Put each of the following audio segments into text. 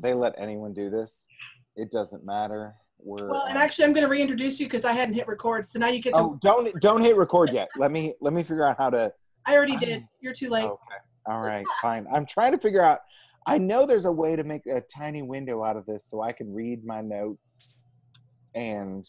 they let anyone do this. It doesn't matter. We're Well, and actually, I'm going to reintroduce you because I hadn't hit record. So now you get to. Oh, don't hit record yet. Let me figure out how to. I already did. You're too late. Okay. All right. Fine. I'm trying to figure out. I know there's a way to make a tiny window out of this so I can read my notes. And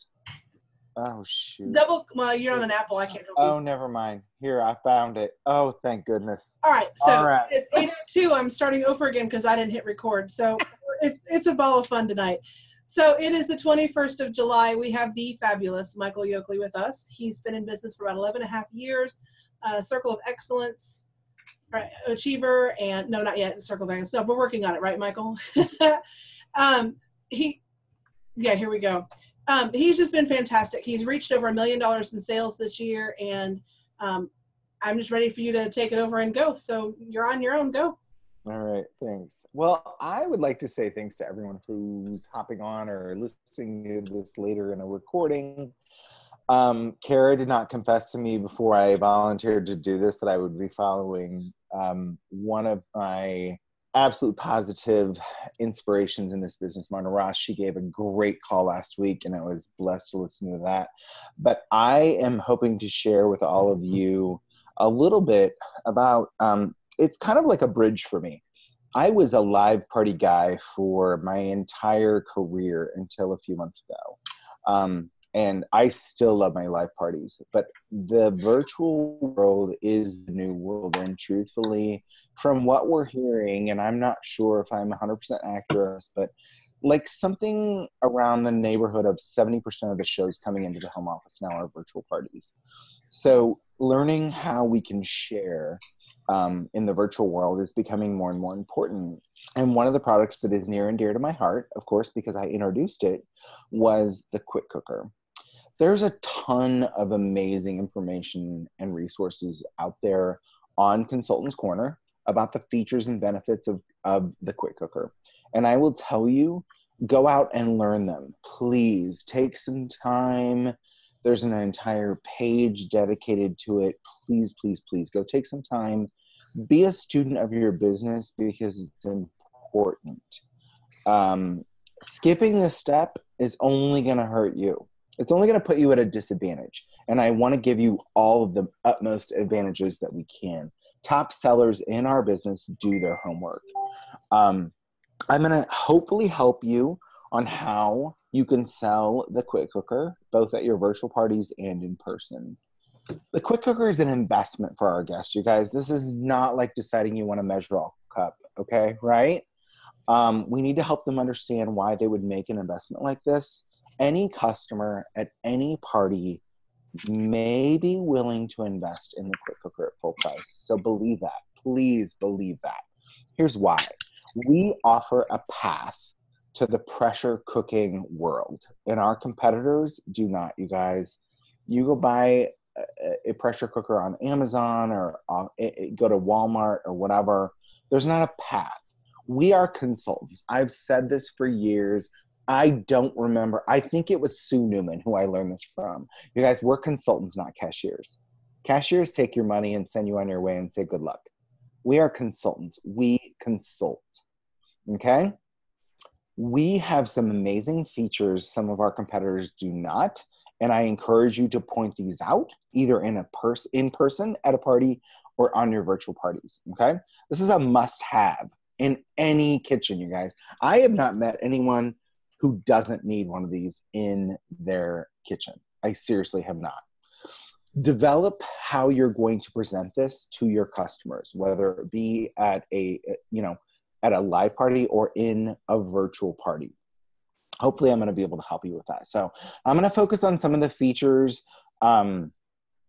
oh shoot. Well, you're on an Apple. I can't help you. Oh, never mind. Here, I found it. Oh, thank goodness. All right. So it's 8:02. I'm starting over again because I didn't hit record. So it's a ball of fun tonight. So it is the 21st of July. We have the fabulous Michael Yokley with us. He's been in business for about 11 and a half years. Circle of Excellence, Achiever, and no, not yet. Circle of Excellence. No, we're working on it, right, Michael? Here we go. He's just been fantastic. He's reached over $1 million in sales this year, and I'm just ready for you to take it over and go. So you're on your own. Go. All right, thanks. Well, I would like to say thanks to everyone who's hopping on or listening to this later in a recording. Kara did not confess to me before I volunteered to do this that I would be following one of my absolute positive inspirations in this business, Marna Ross. She gave a great call last week, and I was blessed to listen to that. But I am hoping to share with all of you a little bit about it's kind of like a bridge for me. I was a live party guy for my entire career until a few months ago. And I still love my live parties, but the virtual world is the new world. And truthfully, from what we're hearing, and I'm not sure if I'm 100% accurate, but like something around the neighborhood of 70% of the shows coming into the home office now are virtual parties. So learning how we can share in the virtual world is becoming more and more important. And one of the products that is near and dear to my heart, of course, because I introduced it, was the Quick Cooker. There's a ton of amazing information and resources out there on Consultant's Corner about the features and benefits of the Quick Cooker. And I will tell you, go out and learn them. Please take some time. There's an entire page dedicated to it. Please, please, please go take some time. Be a student of your business because it's important. Skipping this step is only going to hurt you. It's only going to put you at a disadvantage. And I want to give you all of the utmost advantages that we can. Top sellers in our business do their homework. I'm going to hopefully help you on how you can sell the Quick Cooker, both at your virtual parties and in person. The Quick Cooker is an investment for our guests, you guys. This is not like deciding you want to measure a cup, okay, right? We need to help them understand why they would make an investment like this. Any customer at any party may be willing to invest in the Quick Cooker at full price. So believe that. Please believe that. Here's why. We offer a path to the pressure cooking world, and our competitors do not, you guys. You go buy a pressure cooker on Amazon or go to Walmart or whatever. There's not a path. We are consultants. I've said this for years. I don't remember. I think it was Sue Newman who I learned this from. You guys, we're consultants, not cashiers. Cashiers take your money and send you on your way and say good luck. We are consultants. We consult. Okay? We have some amazing features some of our competitors do not, and I encourage you to point these out either in person at a party or on your virtual parties. Okay? This is a must-have in any kitchen, you guys. I have not met anyone who doesn't need one of these in their kitchen. I seriously have not. Develop how you're going to present this to your customers, whether it be at a live party or in a virtual party. Hopefully I'm going to be able to help you with that. So I'm going to focus on some of the features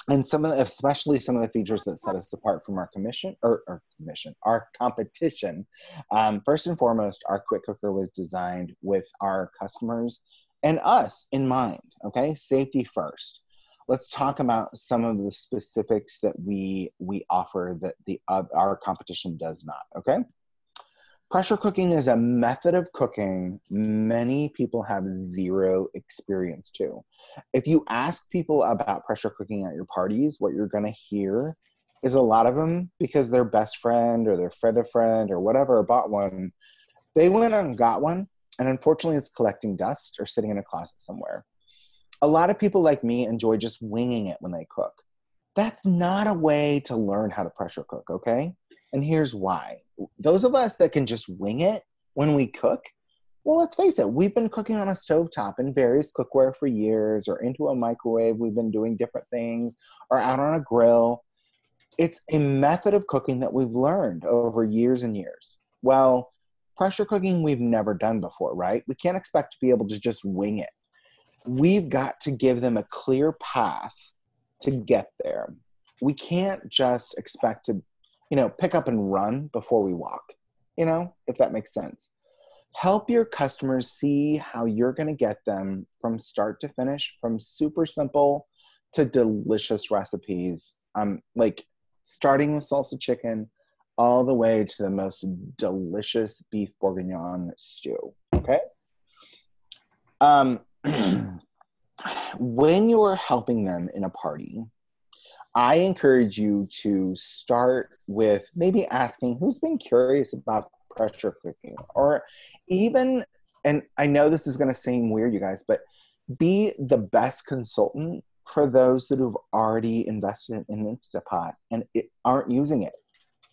and especially some of the features that set us apart from our our competition. First and foremost, our Quick Cooker was designed with our customers and us in mind. Okay, safety first. Let's talk about some of the specifics that we offer that our competition does not. Okay. Pressure cooking is a method of cooking many people have zero experience to. If you ask people about pressure cooking at your parties, what you're going to hear is a lot of them, because their best friend or their friend of friend or whatever bought one, They went and got one, and unfortunately it's collecting dust or sitting in a closet somewhere. A lot of people like me enjoy just winging it when they cook. That's not a way to learn how to pressure cook, okay? And here's why. Those of us that can just wing it when we cook, well, let's face it, we've been cooking on a stovetop in various cookware for years, or into a microwave, we've been doing different things, or out on a grill. It's a method of cooking that we've learned over years and years. Well, pressure cooking we've never done before, right? We can't expect to be able to just wing it. We've got to give them a clear path to get there. We can't just expect to, pick up and run before we walk, if that makes sense. Help your customers see how you're going to get them from start to finish, from super simple to delicious recipes, like starting with salsa chicken all the way to the most delicious beef bourguignon stew, okay? When you're helping them in a party, I encourage you to start with maybe asking who's been curious about pressure cooking, or even, and I know this is going to seem weird, you guys, but be the best consultant for those that have already invested in Instapot and aren't using it.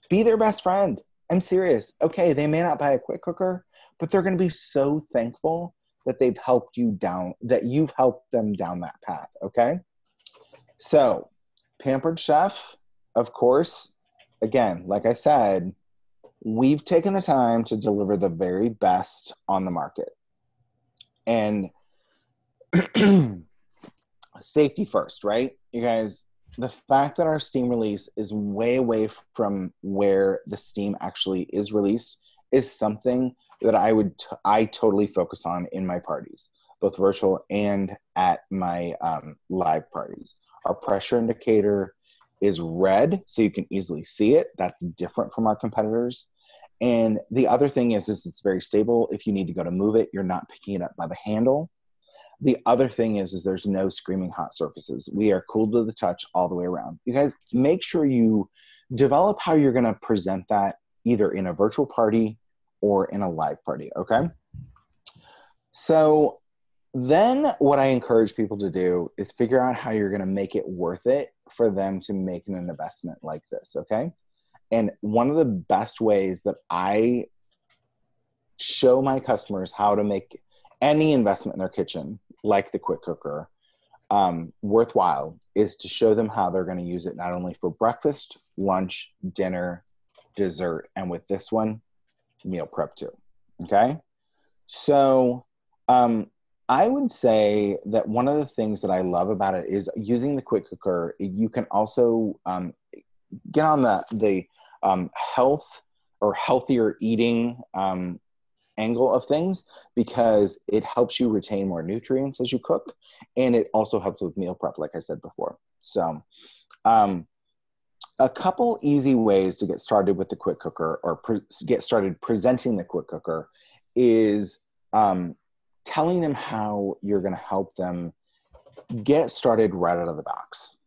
Be their best friend. I'm serious. Okay, they may not buy a quick cooker, but they're going to be so thankful that they've helped you down, that you've helped them down that path, okay? So, Pampered Chef, of course, again, like I said, we've taken the time to deliver the very best on the market. And safety first, right? You guys, the fact that our steam release is way away from where the steam actually is released is something that I totally focus on in my parties, both virtual and at my live parties. Our pressure indicator is red, so you can easily see it. That's different from our competitors. And the other thing is it's very stable. If you need to go to move it, you're not picking it up by the handle. The other thing is there's no screaming hot surfaces. We are cool to the touch all the way around. You guys, make sure you develop how you're going to present that either in a virtual party or in a live party, okay? So then what I encourage people to do is figure out how you're going to make it worth it for them to make an investment like this, okay? And one of the best ways that I show my customers how to make any investment in their kitchen, like the quick cooker, worthwhile, is to show them how they're going to use it not only for breakfast, lunch, dinner, dessert, and with this one, meal prep too, okay? So I would say that one of the things that I love about it is using the quick cooker. You can also get on the health or healthier eating angle of things, because it helps you retain more nutrients as you cook, and it also helps with meal prep, like I said before. So a couple easy ways to get started with the quick cooker, or get started presenting the quick cooker, is telling them how you're going to help them get started right out of the box.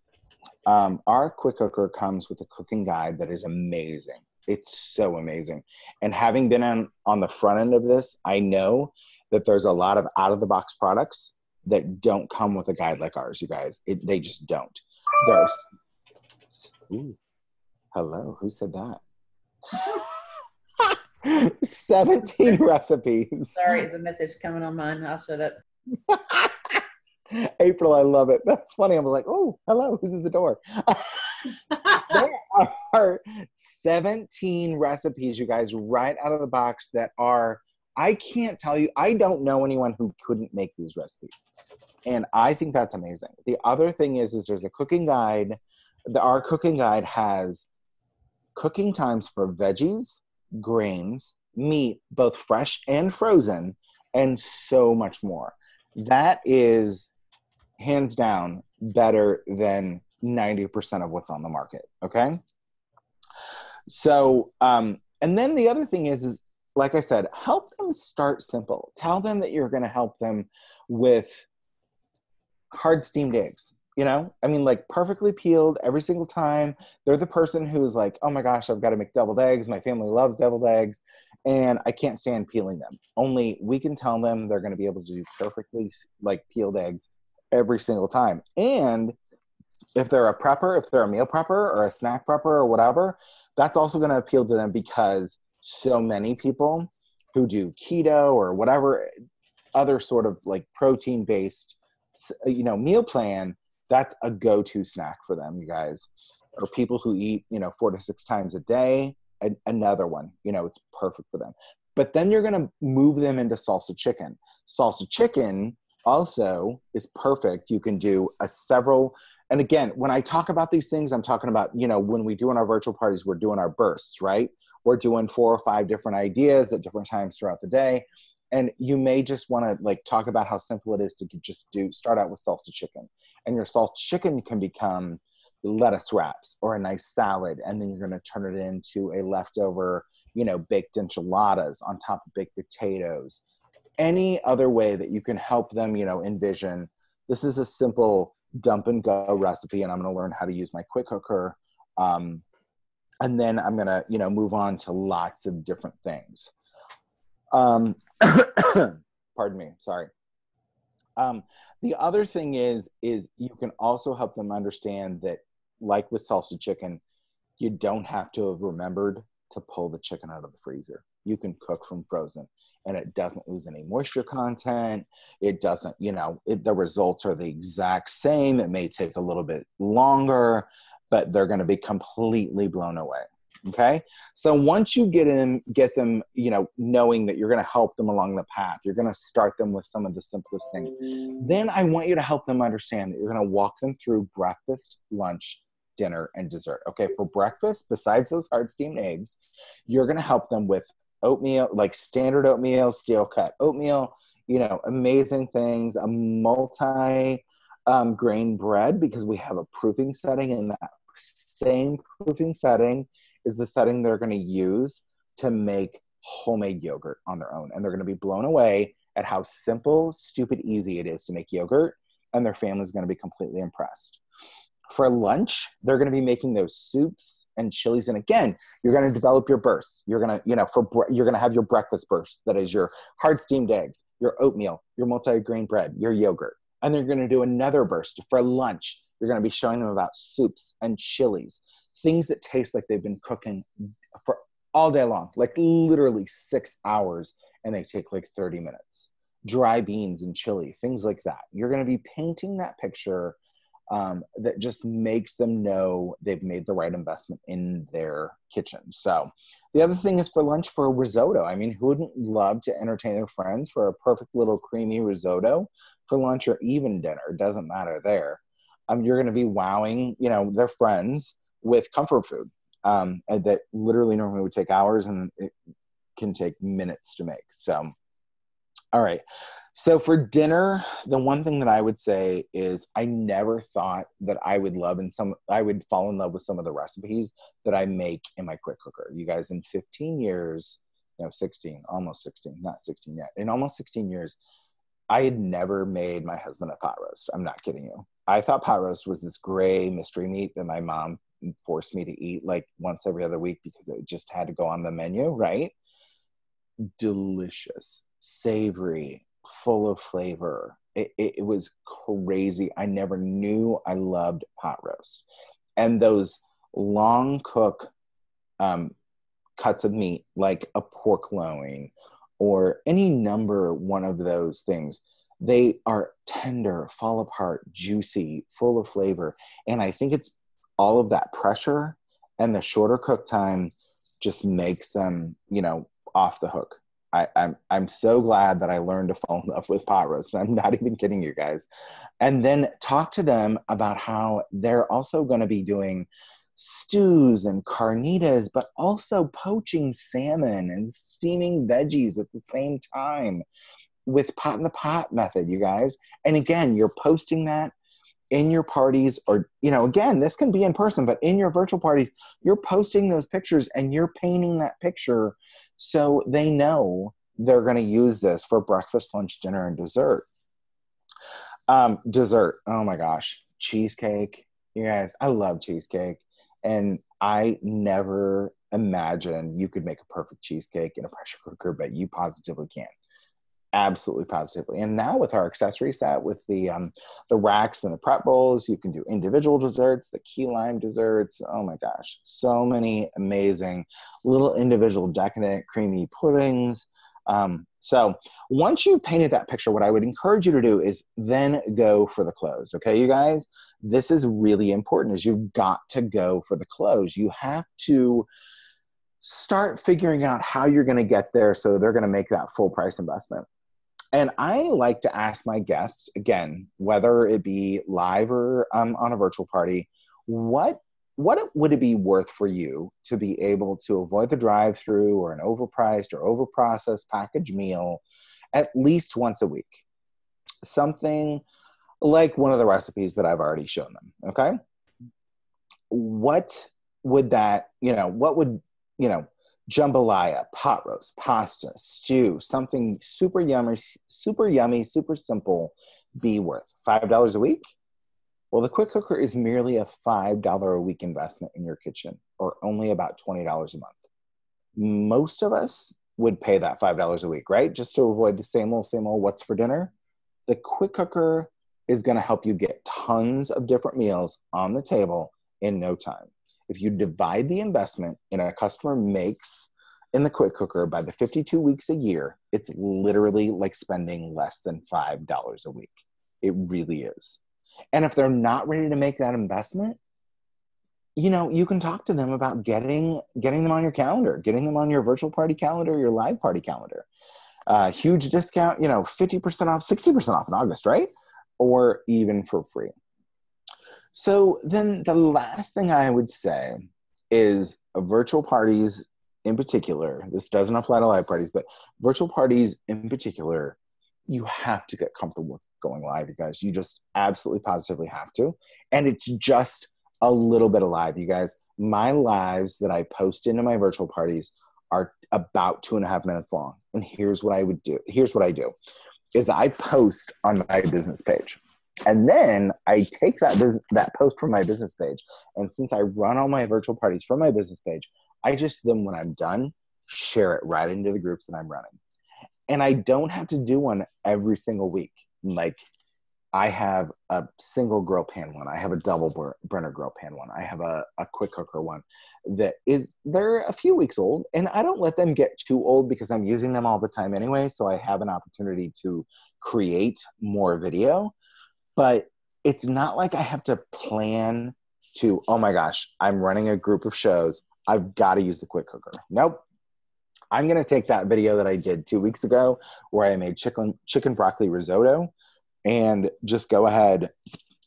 Our quick cooker comes with a cooking guide that is amazing. It's so amazing. And having been on the front end of this, I know that there's a lot of out-of-the-box products that don't come with a guide like ours, you guys. They just don't. Ooh, hello, who said that? 17 recipes. Sorry, it's a message coming on mine. I'll shut up. April, I love it. That's funny. I was like, oh, hello, who's at the door? There are 17 recipes, you guys, right out of the box that are, I can't tell you, I don't know anyone who couldn't make these recipes. And I think that's amazing. The other thing is there's a cooking guide. Our cooking guide has cooking times for veggies, grains, meat, both fresh and frozen, and so much more. That is hands down better than 90% of what's on the market. Okay. So, and then the other thing is like I said, help them start simple. Tell them that you're going to help them with hard steamed eggs. I mean, like perfectly peeled every single time. They're the person who's like, oh my gosh, I've got to make deviled eggs. My family loves deviled eggs. and I can't stand peeling them. Only we can tell them they're going to be able to do perfectly like peeled eggs every single time. And if they're a prepper, if they're a meal prepper or a snack prepper or whatever, that's also going to appeal to them, because so many people who do keto or whatever other sort of like protein based, meal plan, that's a go-to snack for them, you guys. Or people who eat, 4 to 6 times a day, another one, it's perfect for them. But then you're going to move them into salsa chicken. Salsa chicken also is perfect. You can do and again, when I talk about these things, I'm talking about, when we do in our virtual parties, we're doing our bursts, right? We're doing 4 or 5 different ideas at different times throughout the day. And you may just want to like talk about how simple it is to just start out with salsa chicken. And your salsa chicken can become lettuce wraps or a nice salad. And then you're going to turn it into a leftover, baked enchiladas on top of baked potatoes. Any other way that you can help them, envision, this is a simple dump and go recipe, and I'm going to learn how to use my quick cooker. And then I'm going to, move on to lots of different things. Pardon me. Sorry. The other thing is you can also help them understand that, like with salsa chicken, you don't have to have remembered to pull the chicken out of the freezer. You can cook from frozen, and it doesn't lose any moisture content. It doesn't, the results are the exact same. It may take a little bit longer, but they're going to be completely blown away. Okay. So once you get them, knowing that you're going to help them along the path, you're going to start them with some of the simplest things. Then I want you to help them understand that you're going to walk them through breakfast, lunch, dinner, and dessert. Okay. For breakfast, besides those hard steamed eggs, you're going to help them with oatmeal, like standard oatmeal, steel cut oatmeal, amazing things, a multi grain bread, because we have a proofing setting, and that same proofing setting is the setting they're going to use to make homemade yogurt on their own. And they're going to be blown away at how simple, stupid, easy it is to make yogurt. And their family's going to be completely impressed. For lunch, they're going to be making those soups and chilies. And again, you're going to develop your bursts. You're going to, you're going to have your breakfast burst. That is your hard steamed eggs, your oatmeal, your multi-grain bread, your yogurt. And they're going to do another burst for lunch. You're going to be showing them about soups and chilies, things that taste like they've been cooking for all day long, like literally 6 hours, and they take like 30 minutes. Dry beans and chili, things like that. You're going to be painting that picture that just makes them know they've made the right investment in their kitchen. So the other thing is for lunch, for risotto. I mean, who wouldn't love to entertain their friends for a perfect little creamy risotto for lunch or even dinner? It doesn't matter there. You're going to be wowing, their friends with comfort food and that literally normally would take hours, and it can take minutes to make. So, all right. So for dinner, the one thing that I would say is I never thought that I would fall in love with some of the recipes that I make in my quick cooker. You guys, in 15 years, 16, almost 16, not 16 yet. In almost 16 years, I had never made my husband a pot roast. I'm not kidding you. I thought pot roast was this gray mystery meat that my mom forced me to eat like once every other week because it just had to go on the menu, right? Delicious, savory, full of flavor. It was crazy. I never knew I loved pot roast. And those long cook cuts of meat, like a pork loin or any number one of those things, they are tender, fall apart, juicy, full of flavor. And I think it's all of that pressure and the shorter cook time just makes them, off the hook. I'm so glad that I learned to fall in love with pot roast. I'm not even kidding you guys. And then talk to them about how they're also going to be doing stews and carnitas, but also poaching salmon and steaming veggies at the same time with pot in the pot method, you guys. And again, you're posting that in your parties, or, again, this can be in person, but in your virtual parties, you're posting those pictures and you're painting that picture so they know they're going to use this for breakfast, lunch, dinner, and dessert. Dessert. Oh my gosh. Cheesecake. You guys, I love cheesecake. And I never imagine you could make a perfect cheesecake in a pressure cooker, but you positively can. Absolutely, positively. And now with our accessory set, with the racks and the prep bowls, you can do individual desserts, the key lime desserts. Oh my gosh, so many amazing little individual decadent creamy puddings. So once you've painted that picture, what I would encourage you to do is then go for the close. Okay, you guys, this is really important. Is you've got to go for the close. You have to start figuring out how you're going to get there so they're going to make that full price investment. And I like to ask my guests, again, whether it be live or on a virtual party, what would it be worth for you to be able to avoid the drive-through or an overpriced or overprocessed package meal at least once a week? Something like one of the recipes that I've already shown them, okay? What would that, jambalaya, pot roast, pasta, stew, something super yummy, super simple be worth? $5 a week? Well, the quick cooker is merely a $5 a week investment in your kitchen, or only about $20 a month. Most of us would pay that $5 a week, right? Just to avoid the same old, what's for dinner. The quick cooker is going to help you get tons of different meals on the table in no time. If you divide the investment in a customer makes in the quick cooker by the 52 weeks a year, it's literally like spending less than $5 a week. It really is. And if they're not ready to make that investment, you can talk to them about getting them on your calendar, getting them on your virtual party calendar, your live party calendar. Huge discount, 50% off, 60% off in August, right? Or even for free. So then the last thing I would say is virtual parties in particular, this doesn't apply to live parties, but virtual parties in particular, you have to get comfortable with going live, you guys. You just absolutely positively have to. And it's just a little bit of live, you guys. My lives that I post into my virtual parties are about 2.5 minutes long. And here's what I would do. Here's what I do is I post on my business page. And then I take that post from my business page. And since I run all my virtual parties from my business page, I just then when I'm done, share it right into the groups that I'm running. And I don't have to do one every single week. Like I have a single grill pan one. I have a double burner grill pan one. I have a quick cooker one they're a few weeks old, and I don't let them get too old because I'm using them all the time anyway. So I have an opportunity to create more video. But it's not like I have to plan to, oh my gosh, I'm running a group of shows. I've got to use the quick cooker. Nope. I'm going to take that video that I did 2 weeks ago where I made chicken broccoli risotto and just go ahead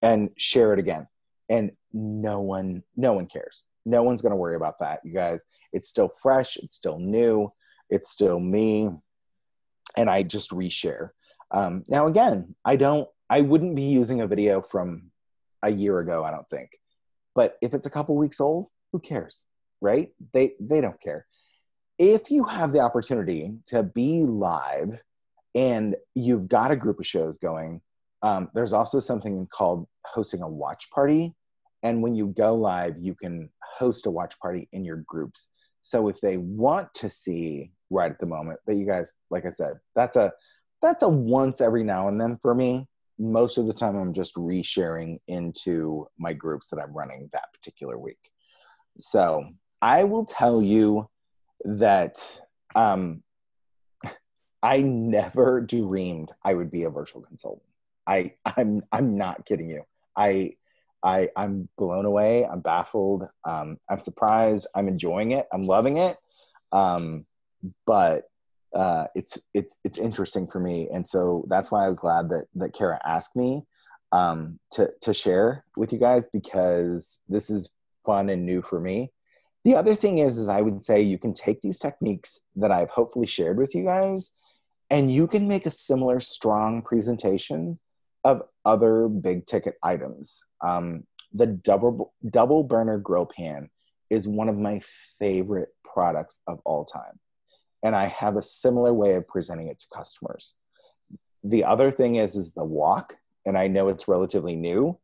and share it again. And no one cares. No one's going to worry about that, you guys. It's still fresh. It's still new. It's still me. And I just reshare. Now, again, I wouldn't be using a video from a year ago, I don't think. But if it's a couple weeks old, who cares, right? They don't care. If you have the opportunity to be live and you've got a group of shows going, there's also something called hosting a watch party. And when you go live, you can host a watch party in your groups. So if they want to see right at the moment, but you guys, like I said, that's a once every now and then for me. Most of the time I'm just resharing into my groups that I'm running that particular week. So I will tell you that I never dreamed I would be a virtual consultant. I'm not kidding you. I'm blown away. I'm baffled. I'm surprised. I'm enjoying it. I'm loving it. But it's interesting for me. And so that's why I was glad that Kara asked me to share with you guys, because this is fun and new for me. The other thing is I would say you can take these techniques that I've hopefully shared with you guys, and you can make a similar strong presentation of other big ticket items. The double burner grill pan is one of my favorite products of all time. And I have a similar way of presenting it to customers. The other thing is the wok, and I know it's relatively new,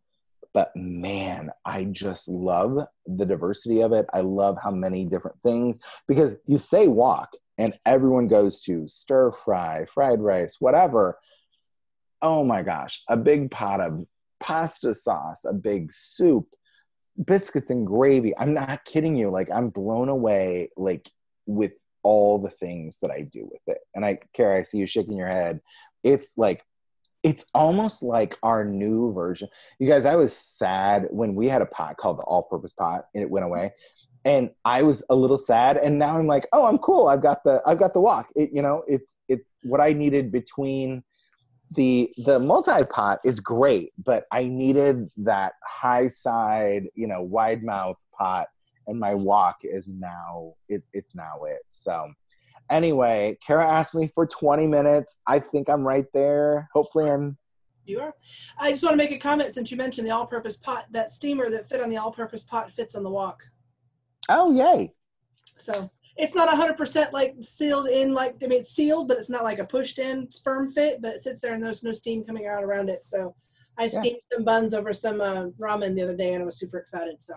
But man, I just love the diversity of it. I love how many different things, because you say wok and everyone goes to stir fry, fried rice, whatever. Oh my gosh, a big pot of pasta sauce, a big soup, biscuits and gravy. I'm not kidding you. Like, I'm blown away, like, with all the things that I do with it. And Kara, I see you shaking your head. It's like, it's almost like our new version. You guys, I was sad when we had a pot called the all-purpose pot and it went away. And I was a little sad. And now I'm like, oh, I'm cool. I've got the wok. It's what I needed between the multi-pot is great, but I needed that high side, wide mouth pot, and my wok is now it's now it. So anyway, Kara asked me for 20 minutes. I think I'm right there. Hopefully You are. I just want to make a comment since you mentioned the all-purpose pot. That steamer that fit on the all-purpose pot fits on the wok. Oh, yay. So it's not 100% like sealed in, it's sealed, but it's not like a pushed in firm fit, but it sits there and there's no steam coming out around it. So I steamed some buns over some ramen the other day and I was super excited. So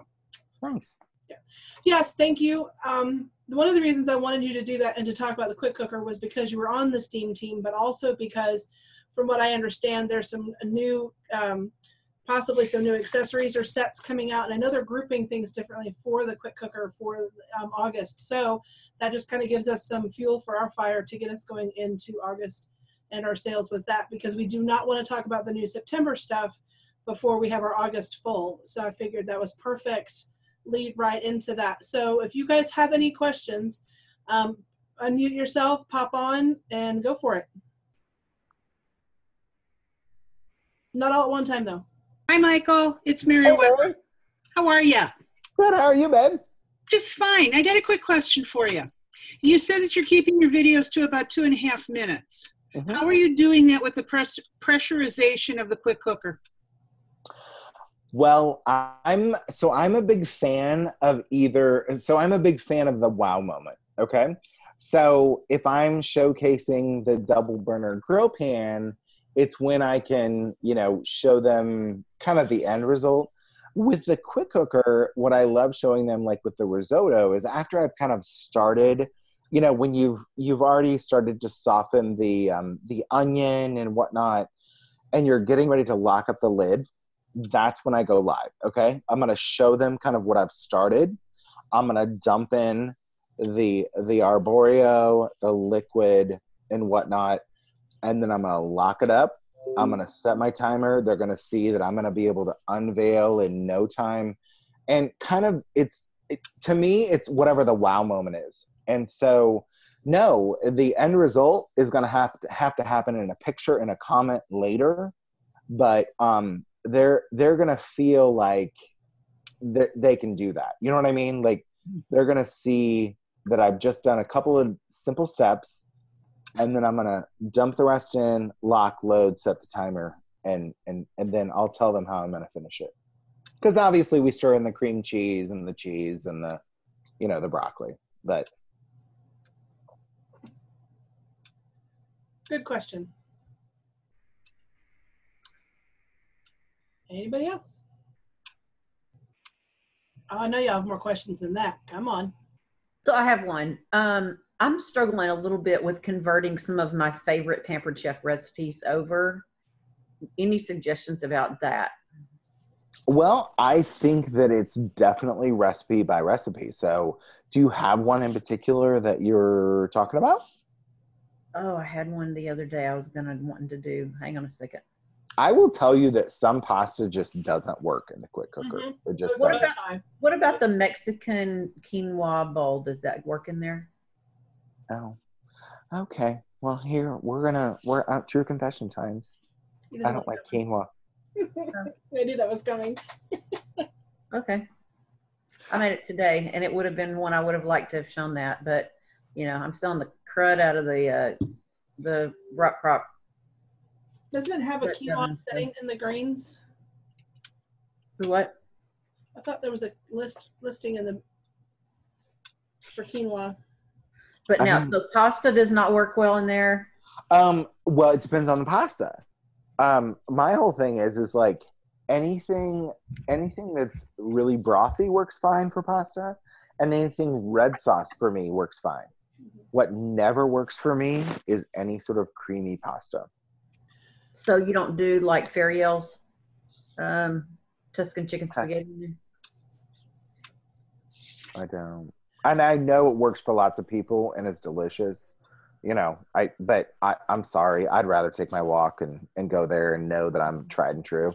thanks. Yeah. Yes, thank you. One of the reasons I wanted you to do that and to talk about the quick cooker was because you were on the Steam team, but also because, from what I understand, there's some new, possibly some new accessories or sets coming out. And I know they're grouping things differently for the quick cooker for August. So that just kind of gives us some fuel for our fire to get us going into August and our sales with that, because we do not want to talk about the new September stuff before we have our August full. So I figured that was perfect. Lead right into that. So if you guys have any questions, unmute yourself, pop on, and go for it. Not all at one time, though. Hi, Michael. It's Mary Weber. How are you? Good. How are you, babe? Just fine. I got a quick question for you. You said that you're keeping your videos to about 2.5 minutes. Mm-hmm. How are you doing that with the pressurization of the quick cooker? Well, I'm a big fan of I'm a big fan of the wow moment. Okay. So if I'm showcasing the double burner grill pan, it's when I can, show them kind of the end result. With the quick cooker, what I love showing them, like with the risotto, is after I've kind of started, when you've already started to soften the onion and whatnot, and you're getting ready to lock up the lid, that's when I go live. Okay. I'm going to show them kind of what I've started. I'm going to dump in the arborio, the liquid and whatnot. And then I'm going to lock it up. I'm going to set my timer. They're going to see that I'm going to be able to unveil in no time. And kind of to me, it's whatever the wow moment is. And so, no, the end result is going to have to happen in a picture, in a comment later. But, they're going to feel like they can do that. You know what I mean? Like, they're going to see that I've just done a couple of simple steps, and then I'm going to dump the rest in, lock, load, set the timer, and then I'll tell them how I'm going to finish it. Because obviously we stir in the cream cheese and the the broccoli. But good question. Anybody else? Oh, I know y'all have more questions than that. Come on. So I have one. I'm struggling a little bit with converting some of my favorite Pampered Chef recipes over. Any suggestions about that? Well, I think that it's definitely recipe by recipe. So do you have one in particular that you're talking about? Oh, I had one the other day I was wanting to do. Hang on a second. I will tell you that some pasta just doesn't work in the quick cooker. Mm-hmm. It just doesn't. What about the Mexican quinoa bowl? Does that work in there? Oh, okay. Well, here we're out true confession times. I don't like quinoa. I knew that was coming. Okay. I made it today, and it would have been one I would have liked to have shown that, but I'm selling the crud out of the rock crock. Doesn't it have a quinoa setting in the grains? What? I thought there was a listing for quinoa. But now, so pasta does not work well in there? Well, it depends on the pasta. My whole thing is like, anything that's really brothy works fine for pasta, and anything red sauce for me works fine. What never works for me is any sort of creamy pasta. So you don't do like Feriel's Tuscan chicken spaghetti? I don't. And I know it works for lots of people and it's delicious. You know, I'm sorry. I'd rather take my walk and go there and know that I'm tried and true.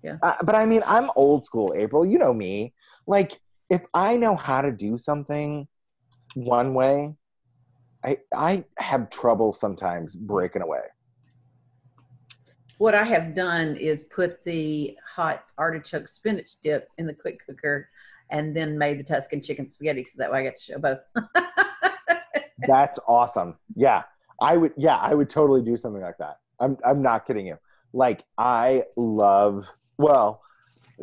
Yeah. But I mean, I'm old school, April. You know me. Like, if I know how to do something one way, I have trouble sometimes breaking away. What I have done is put the hot artichoke spinach dip in the quick cooker and then made the Tuscan chicken spaghetti, so that way I get to show both. That's awesome. Yeah. I would totally do something like that. I'm not kidding you. Like, I love, well,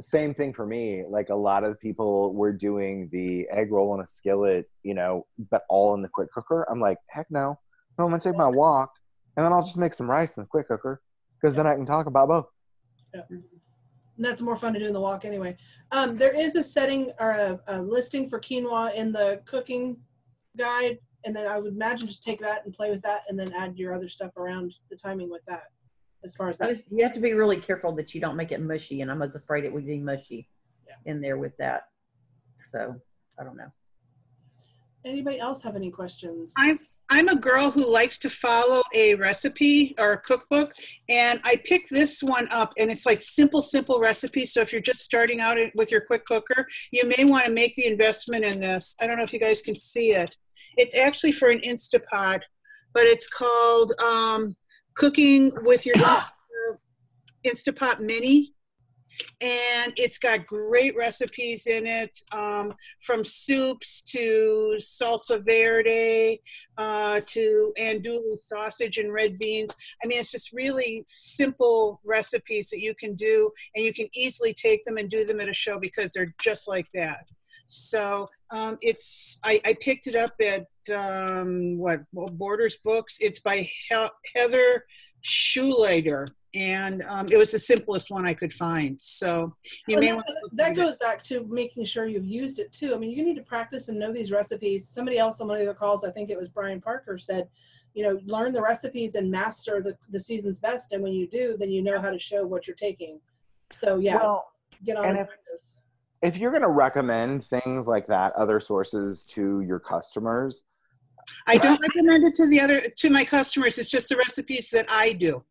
same thing for me. Like, a lot of people were doing the egg roll in a skillet, you know, but all in the quick cooker. I'm like, heck no. I'm going to take my walk and then I'll just make some rice in the quick cooker, because then I can talk about both. Yeah. And that's more fun to do in the walk anyway. There is a setting or a listing for quinoa in the cooking guide. And then I would imagine just take that and play with that and then add your other stuff around the timing with that. As far as that. You have to be really careful that you don't make it mushy, and I was afraid it would be mushy in there with that. So I don't know. Anybody else have any questions? I'm a girl who likes to follow a recipe or a cookbook, and I picked this one up, and it's like simple recipes. So if you're just starting out with your quick cooker, you may want to make the investment in this. I don't know if you guys can see it. It's actually for an Instapot, but it's called Cooking with Your Instapot Mini. And it's got great recipes in it, from soups to salsa verde to andouille sausage and red beans. I mean, it's just really simple recipes that you can do, and you can easily take them and do them at a show because they're just like that. So I picked it up at Borders Books. It's by Heather Schulater. And it was the simplest one I could find. So you may want to that goes back to making sure you've used it too. I mean, you need to practice and know these recipes. Somebody else on one of the calls, I think it was Brian Parker, said, you know, learn the recipes and master the season's best. And when you do, then you know how to show what you're taking. So yeah, get on and practice. If you're going to recommend things like that, other sources to your customers, I don't recommend it to my customers. It's just the recipes that I do.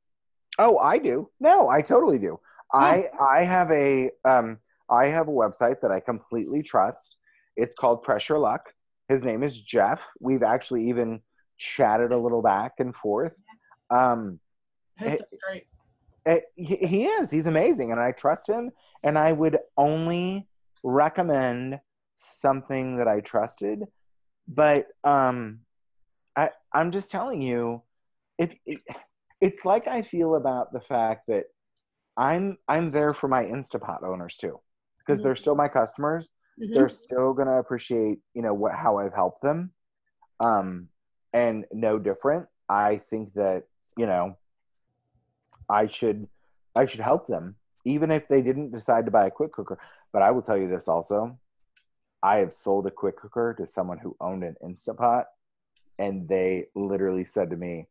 Oh, I do. No, I totally do. Oh. I have a website that I completely trust. It's called Pressure Luck. His name is Jeff. We've actually even chatted a little back and forth. That's great. He is. He's amazing, and I trust him. And I would only recommend something that I trusted. But I'm just telling you, it's like I feel about the fact that I'm there for my Instapot owners too, because they're still my customers. Mm-hmm. They're still gonna appreciate, you know, how I've helped them, and no different. I think that, you know, I should help them even if they didn't decide to buy a quick cooker. But I will tell you this also: I have sold a quick cooker to someone who owned an Instapot, and they literally said to me,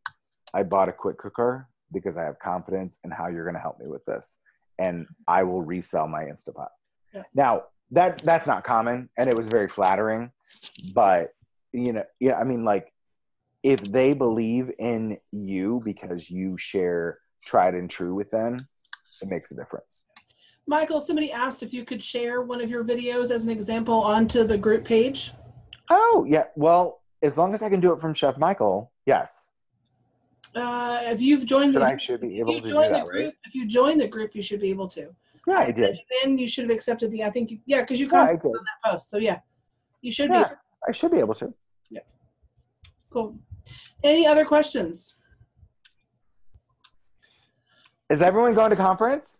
I bought a quick cooker because I have confidence in how you're going to help me with this, and I will resell my Instapot. Yeah. Now, that's not common, and it was very flattering, but, you know, yeah, I mean, like, if they believe in you because you share tried and true with them, it makes a difference. Michael, somebody asked if you could share one of your videos as an example onto the group page. Oh, yeah. Well, as long as I can do it from Chef Michael, yes. If you've joined I should be able to do that, right? If you join the group, you should be able to. Yeah, I did. And you should have accepted because you commented on that post. So yeah, you should be. I should be able to. Yeah. Cool. Any other questions? Is everyone going to conference?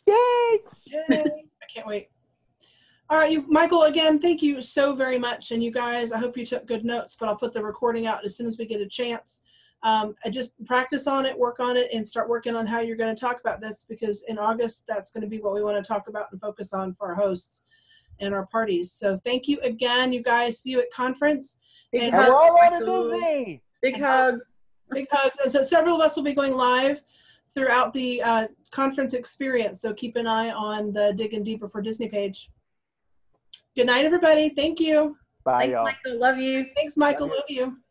Yay! Yay! I can't wait. All right, Michael, again, thank you so very much. And you guys, I hope you took good notes, but I'll put the recording out as soon as we get a chance. just practice on it, work on it, and start working on how you're going to talk about this, because in August, that's going to be what we want to talk about and focus on for our hosts and our parties. So thank you again, you guys. See you at conference. Big And hugs, we're all going to Michael. Disney. Big hugs. Big hugs. And so several of us will be going live throughout the conference experience. So keep an eye on the Digging Deeper for Disney page. Good night, everybody. Thank you. Bye, Thanks, y'all. Michael. Love you. Thanks, Michael. Love you. Love you.